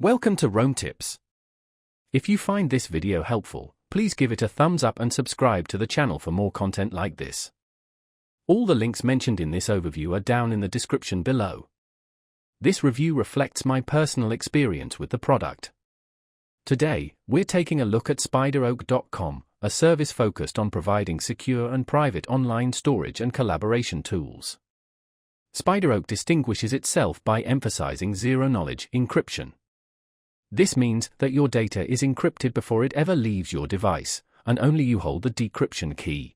Welcome to Rome Tips. If you find this video helpful, please give it a thumbs up and subscribe to the channel for more content like this. All the links mentioned in this overview are down in the description below. This review reflects my personal experience with the product. Today, we're taking a look at SpiderOak.com, a service focused on providing secure and private online storage and collaboration tools. SpiderOak distinguishes itself by emphasizing zero-knowledge encryption. This means that your data is encrypted before it ever leaves your device, and only you hold the decryption key.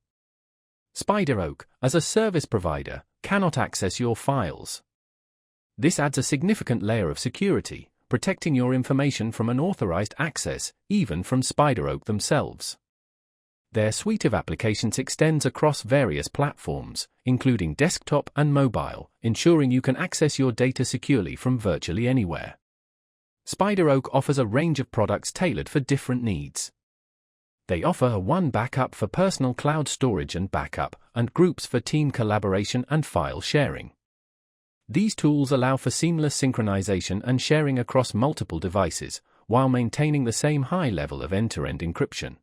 SpiderOak, as a service provider, cannot access your files. This adds a significant layer of security, protecting your information from unauthorized access, even from SpiderOak themselves. Their suite of applications extends across various platforms, including desktop and mobile, ensuring you can access your data securely from virtually anywhere. SpiderOak offers a range of products tailored for different needs. They offer a one backup for personal cloud storage and backup, and groups for team collaboration and file sharing. These tools allow for seamless synchronization and sharing across multiple devices, while maintaining the same high level of end-to-end encryption.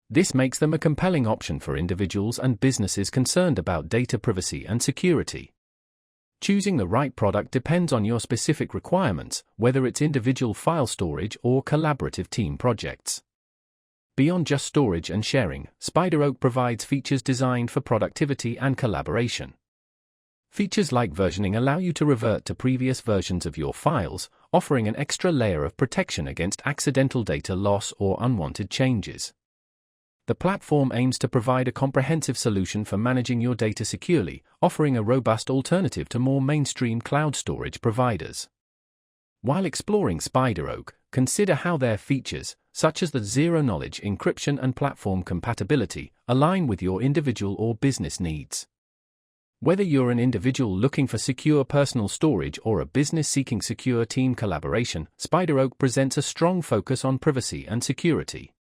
This makes them a compelling option for individuals and businesses concerned about data privacy and security. Choosing the right product depends on your specific requirements, whether it's individual file storage or collaborative team projects. Beyond just storage and sharing, SpiderOak provides features designed for productivity and collaboration. Features like versioning allow you to revert to previous versions of your files, offering an extra layer of protection against accidental data loss or unwanted changes. The platform aims to provide a comprehensive solution for managing your data securely, offering a robust alternative to more mainstream cloud storage providers. While exploring SpiderOak, consider how their features, such as the zero-knowledge encryption and platform compatibility, align with your individual or business needs. Whether you're an individual looking for secure personal storage or a business seeking secure team collaboration, SpiderOak presents a strong focus on privacy and security.